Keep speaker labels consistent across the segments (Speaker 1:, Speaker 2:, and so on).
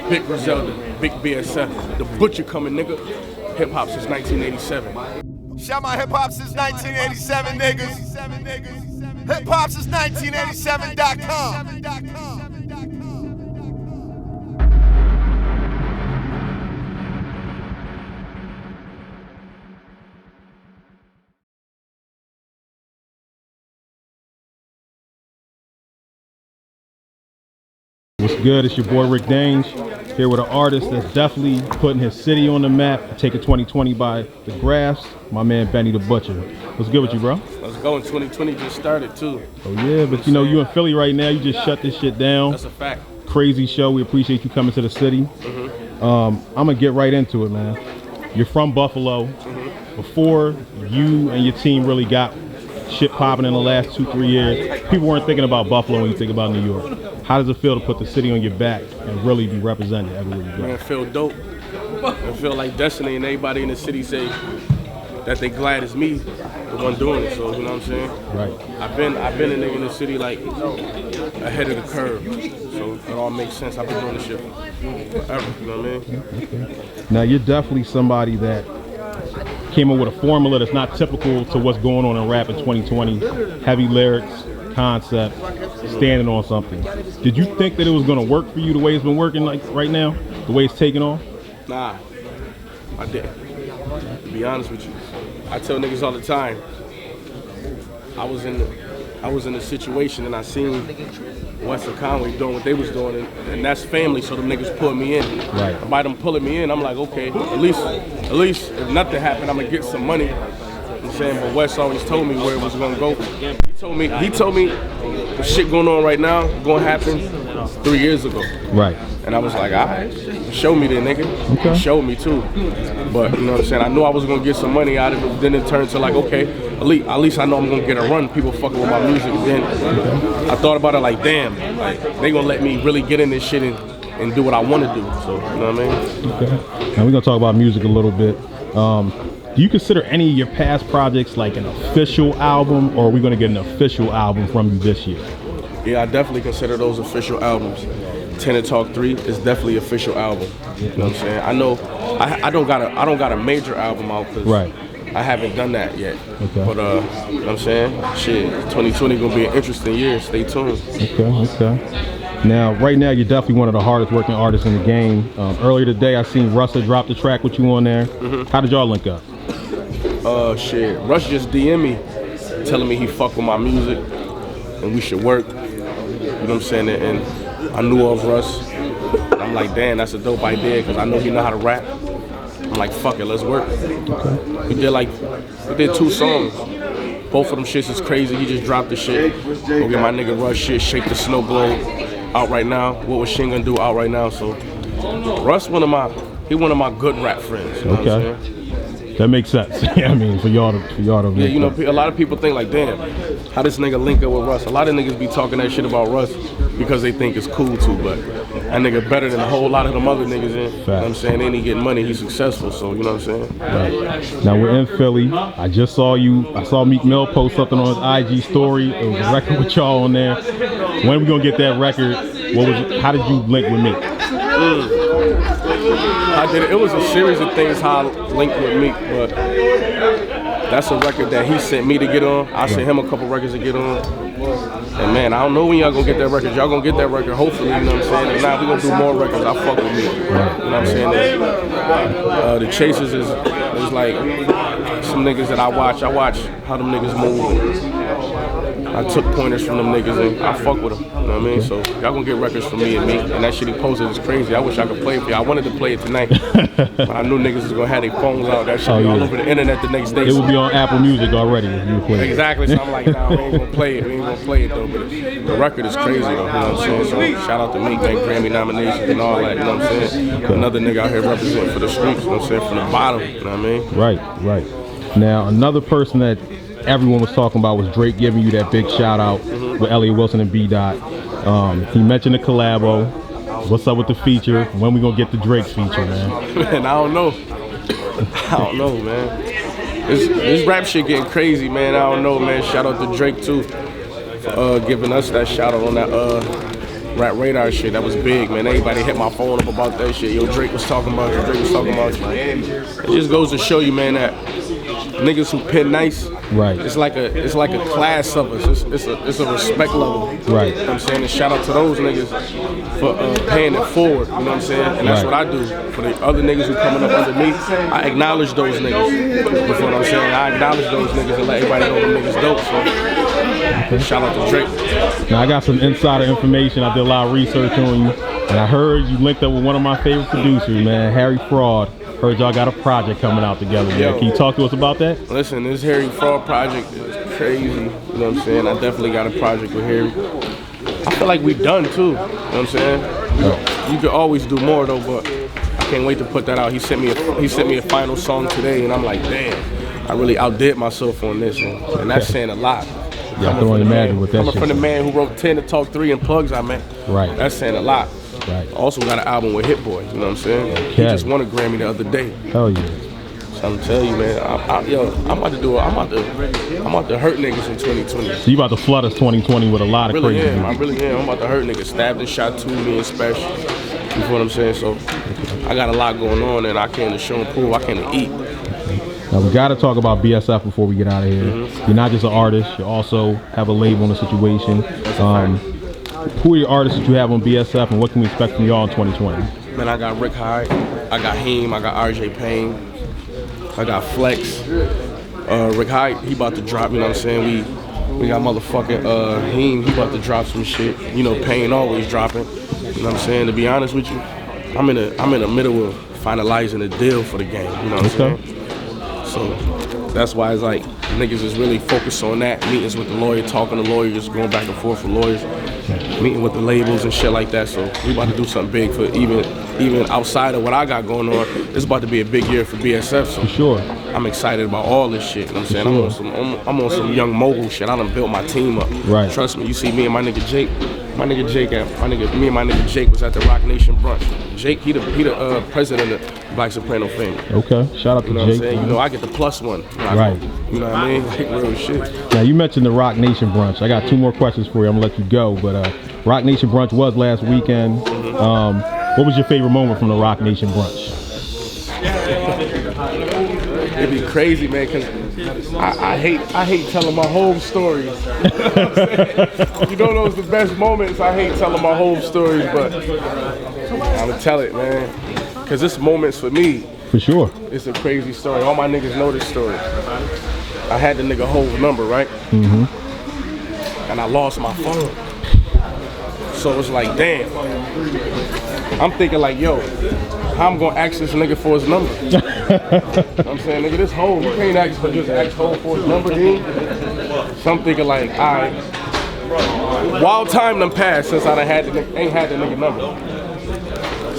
Speaker 1: Big Griselda, Big BSF, the Butcher coming, nigga. Hip hop since 1987.
Speaker 2: Shout my hip hop since 1987, niggas. Hip hop since 1987.com.
Speaker 3: What's good? It's your boy Rick Dange here with an artist that's definitely putting his city on the map, taking 2020 by the graphs. My man Benny the Butcher. What's good with you, bro?
Speaker 1: Let's go. In 2020 just started too.
Speaker 3: Oh yeah, but you know you in Philly right now. You just shut this shit down.
Speaker 1: That's a fact.
Speaker 3: Crazy show. We appreciate you coming to the city. I'm gonna get right into it, man. You're from Buffalo. Before you and your team really got shit popping in the last 2-3 years, people weren't thinking about Buffalo when you think about New York. How does it feel to put the city on your back and really be represented everywhere you go?
Speaker 1: Man, it feel dope. I feel like destiny, and everybody in the city say that they glad it's me, the one doing it. So you know what I'm saying?
Speaker 3: Right.
Speaker 1: I've been a nigga in the city like ahead of the curve. So it all makes sense. I've been doing this shit forever. You know what I mean?
Speaker 3: Okay. Now you're definitely somebody that came up with a formula that's not typical to what's going on in rap in 2020. Heavy lyrics, concept, standing on something. Did you think that it was gonna work for you the way it's been working like right now? The way it's taking off?
Speaker 1: Nah, I didn't. To be honest with you, I tell niggas all the time. I was in a situation and I seen Western Conway doing what they was doing, and that's family. So them niggas pulled me in.
Speaker 3: Right.
Speaker 1: And by them pulling me in, I'm like, okay, at least if nothing happened, I'm gonna get some money. You know what I'm saying? But Wes always told me where it was gonna go. He told me the shit going on right now gonna happen 3 years ago.
Speaker 3: Right.
Speaker 1: And I was like, all right, show me then, nigga.
Speaker 3: Okay.
Speaker 1: He showed me too. But you know what I'm saying? I knew I was gonna get some money out of it. Then it turned to like, okay, at least I know I'm gonna get a run. People fucking with my music. Then I thought about it like, damn, like they gonna let me really get in this shit and do what I want to do. So you know what I mean?
Speaker 3: Okay. Now we're gonna talk about music a little bit. Do you consider any of your past projects like an official album, or are we gonna get an official album from you this year?
Speaker 1: Yeah, I definitely consider those official albums. Tenor Talk 3 is definitely an official album. You know what I'm saying? I know I don't got a major album out because I haven't done that yet.
Speaker 3: Okay.
Speaker 1: But you know what I'm saying? Shit, 2020 gonna be an interesting year. Stay tuned.
Speaker 3: Okay. Now, right now, you're definitely one of the hardest working artists in the game. Earlier today, I seen Russ drop the track with you on there. How did y'all link up?
Speaker 1: Shit, Russ just DM me, telling me he fuck with my music and we should work. You know what I'm saying? And I knew of Russ. I'm like, damn, that's a dope idea because I know he know how to rap. I'm like, fuck it, let's work.
Speaker 3: Okay.
Speaker 1: We did 2 songs. Both of them shits is crazy. He just dropped the shit. Go get my nigga Russ shit, Shake the Snow Globe, out right now. What was Shin gonna do out right now? So Russ one of my good rap friends. You know what I'm saying?
Speaker 3: That makes sense. Yeah, I mean, for y'all to
Speaker 1: yeah, you know, a lot of people think like, damn, how this nigga link up with Russ? A lot of niggas be talking that shit about Russ because they think it's cool to, but that nigga better than a whole lot of them other niggas in. You know what I'm saying? Ain't he getting money, he's successful, so you know what I'm saying?
Speaker 3: Right. Now we're in Philly. I just saw I saw Meek Mill post something on his IG story. It was a record with y'all on there. When are we gonna get that record? How did you link with Meek?
Speaker 1: I did it. It was a series of things how I linked with Meek, but that's a record that he sent me to get on. I sent him a couple records to get on. And man, I don't know when y'all gonna get that record. Y'all gonna get that record, hopefully, you know what I'm saying? And now we gonna do more records. I fuck with Meek. You know what I'm saying? The Chasers is like some niggas that I watch. I watch how them niggas move. I took pointers from them niggas and I fuck with them. You know what I mean? So y'all gonna get records from me and Meek, and that shit he posted is crazy. I wish I could play it for y'all. I wanted to play it tonight, but I knew niggas was gonna have their phones out. That shit be all over the internet the next day.
Speaker 3: It would be on Apple Music already if you play it.
Speaker 1: Exactly. So I'm like, nah, we ain't gonna play it. We ain't gonna play it though. But the record is crazy though. You know what I'm saying? So shout out to Meek, man, Grammy nominations and all that. You know what I'm saying? Another nigga out here representing for the streets. You know what I'm saying? From the bottom. You know what I mean?
Speaker 3: Right. Now another person that everyone was talking about was Drake giving you that big shout out with Elliott Wilson and BDot. He mentioned the collabo. What's up with the feature? When we gonna get the Drake feature, man?
Speaker 1: Man, I don't know. Man. This rap shit getting crazy, man. I don't know, man. Shout out to Drake too for giving us that shout out on that Rap Radar shit, that was big, man. Everybody hit my phone up about that shit. Yo, Drake was talking about you, Drake was talking about you. It just goes to show you, man, that niggas who pen nice,
Speaker 3: right?
Speaker 1: It's like a class of us. It's a respect level,
Speaker 3: right?
Speaker 1: You know what I'm saying, and shout out to those niggas for paying it forward. You know what I'm saying, and that's what I do for the other niggas who coming up under me. I acknowledge those niggas. You know what I'm saying? I acknowledge those niggas and let everybody know them niggas dope. So shout out to Drake.
Speaker 3: Now I got some insider information. I did a lot of research on you, and I heard you linked up with one of my favorite producers, man, Harry Fraud. Heard y'all got a project coming out together, man. Can you talk to us about that?
Speaker 1: Listen, this Harry Fraud project is crazy. You know what I'm saying? I definitely got a project with Harry. I feel like we done too. You know what I'm saying? Yeah. You could always do more though, but I can't wait to put that out. He sent me a final song today, and I'm like, damn, I really outdid myself on this, and that's saying a lot.
Speaker 3: Yeah, I can only imagine what that shit.
Speaker 1: Coming from the man who wrote 10 to Talk 3 and Plugs I met. Right. That's saying a lot. Right. Also got an album with HitBoy, you know what I'm saying? Okay. He just won a Grammy the other day.
Speaker 3: Hell yeah.
Speaker 1: So I'm telling you, man, I'm about to hurt niggas in 2020.
Speaker 3: So you about to flood us 2020 with a lot of crazy.
Speaker 1: I really am. I'm about to hurt niggas. Stabbed and shot 2 me and special. You know what I'm saying? So I got a lot going on, and I came to show and prove. I came to eat.
Speaker 3: Now we got to talk about BSF before we get out of here. You're not just an artist; you also have a label on the situation. Who are your artists that you have on BSF, and what can we expect from y'all in 2020?
Speaker 1: Man, I got Rick Hyde, I got Heem, I got RJ Payne, I got Flex. Rick Hyde, he about to drop. You know what I'm saying? We got motherfucking Heem, he about to drop some shit. You know, Payne always dropping. You know what I'm saying? To be honest with you, I'm in the middle of finalizing a deal for the game. You know what I'm saying? So that's why it's like niggas is really focused on that. Meetings with the lawyer, talking to lawyers, going back and forth with lawyers, meeting with the labels and shit like that. So we about to do something big for even outside of what I got going on. It's about to be a big year for BSF. So
Speaker 3: for sure,
Speaker 1: I'm excited about all this shit. You know what I'm saying? I'm on some young mogul shit. I done built my team up.
Speaker 3: Right.
Speaker 1: Trust me. You see me and my nigga Jake. Me and my nigga Jake was at the Rock Nation brunch. Jake, he the president of the Black Soprano family.
Speaker 3: Okay, shout out to
Speaker 1: Jake.
Speaker 3: I'm saying?
Speaker 1: You know, I get the +1.
Speaker 3: Right.
Speaker 1: You know what I mean? Like real shit.
Speaker 3: Now you mentioned the Rock Nation brunch. I got 2 more questions for you. I'm gonna let you go, but Rock Nation brunch was last weekend. What was your favorite moment from the Rock Nation brunch?
Speaker 1: It'd be crazy, man, because I hate telling my whole stories. You know those the best moments. I hate telling my whole stories, but I'm gonna tell it, man, because this moment's for me.
Speaker 3: For sure.
Speaker 1: It's a crazy story. All my niggas know this story. I had the nigga whole number, right? And I lost my phone. So it's like, damn. I'm thinking like, yo, how I'm gonna ask this nigga for his number? I'm saying, nigga, this hoe, you can't ask hoe for his number, dude. So I'm thinking like, all right. Wild time done passed since I ain't had the nigga number.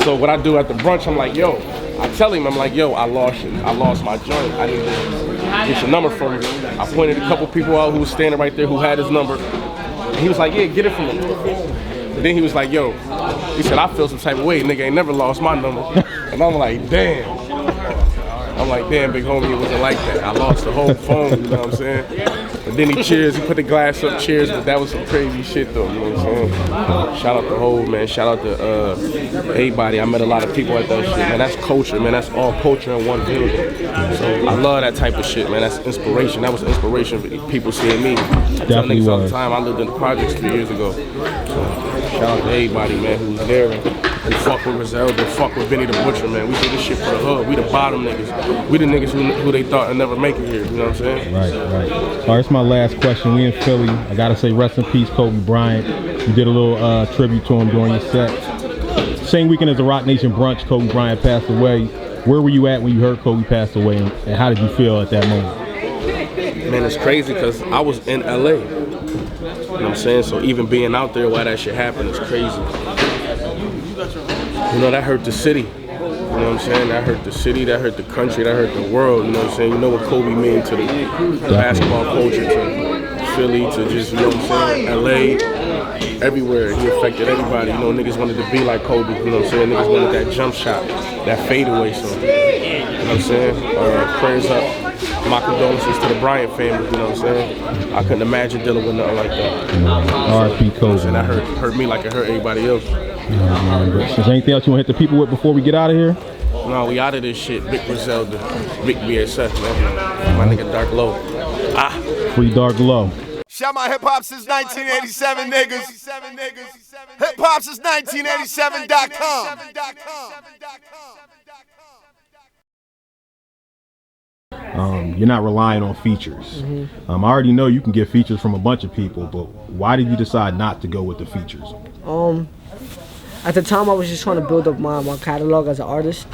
Speaker 1: So what I do at the brunch, I'm like, yo, I tell him, I'm like, yo, I lost my joint. I need to get your number from you. I pointed a couple people out who was standing right there who had his number. And he was like, yeah, get it from him. And then he was like, yo, he said, I feel some type of way. Nigga ain't never lost my number. And I'm like, damn. I'm like, damn, big homie, it wasn't like that. I lost the whole phone, you know what I'm saying? And then he cheers, he put the glass up, cheers, but that was some crazy shit though, you know what I'm saying? Shout out to Hov, man. Shout out to everybody. I met a lot of people at that shit, man. That's culture, man. That's all culture in one building. So I love that type of shit, man. That's inspiration. That was inspiration for people seeing me. I tell niggas all the time, I lived in the projects 3 years ago. So shout out to everybody, man, who's there and who fuck with Griselda, fuck with Benny the Butcher, man. We do this shit for the hood. We the bottom niggas. We the niggas who they thought would never make it here, you know what I'm saying?
Speaker 3: Right. All right, it's my last question. We in Philly. I gotta say rest in peace, Kobe Bryant. You did a little tribute to him during your set. Same weekend as the Rock Nation brunch, Kobe Bryant passed away. Where were you at when you heard Kobe passed away, and how did you feel at that moment?
Speaker 1: Man, it's crazy because I was in LA. You know what I'm saying? So even being out there while that shit happened is crazy. You know, that hurt the city. You know what I'm saying? That hurt the city, that hurt the country, that hurt the world. You know what I'm saying? You know what Kobe mean to the basketball culture, to Philly, to just, you know what I'm saying, LA, everywhere. He affected everybody. You know, niggas wanted to be like Kobe. You know what I'm saying? Niggas wanted that jump shot, that fadeaway. So, you know what I'm saying? Prayers up my condolences to the Bryant family. You know what I'm saying? I couldn't imagine dealing with nothing like that.
Speaker 3: R.I.P. Kobe.
Speaker 1: And that hurt me like it hurt everybody else.
Speaker 3: Is there anything else you want to hit the people with before we get out of here?
Speaker 1: No, we out of this shit. Big Griselda, Big BSF, man. My nigga Dark Low.
Speaker 3: Free Dark Low.
Speaker 2: Shout my hip hop since 1987, niggas. Hip hop since 1987.com.
Speaker 3: You're not relying on features. I already know you can get features from a bunch of people, but why did you decide not to go with the features?
Speaker 4: At the time, I was just trying to build up my catalog as an artist.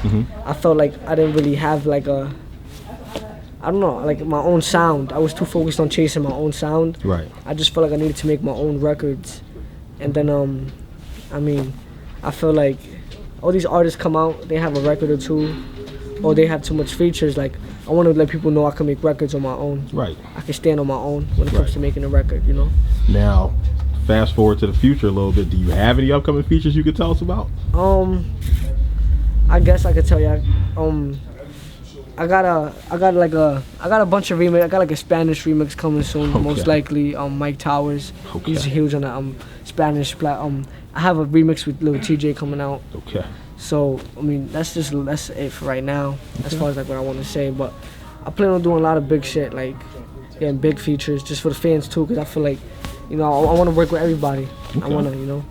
Speaker 4: I felt like I didn't really have like I don't know, like my own sound. I was too focused on chasing my own sound.
Speaker 3: Right.
Speaker 4: I just felt like I needed to make my own records. And then, I mean, I feel like all these artists come out, they have a record or two, or they have too much features. Like, I want to let people know I can make records on my own.
Speaker 3: Right.
Speaker 4: I can stand on my own when it comes to making a record, you know?
Speaker 3: Now, fast forward to the future a little bit. Do you have any upcoming features you could tell us about?
Speaker 4: I guess I could tell you. I got a bunch of remix. I got like a Spanish remix coming soon.
Speaker 3: Okay.
Speaker 4: Most likely, Mike Towers.
Speaker 3: Okay.
Speaker 4: He's huge on the Spanish. I have a remix with Lil TJ coming out.
Speaker 3: Okay.
Speaker 4: So I mean, that's it for right now, as far as like what I want to say. But I plan on doing a lot of big shit, like getting big features, just for the fans too, because I feel like, you know, I want to work with everybody.
Speaker 3: Okay.
Speaker 4: I want to, you know.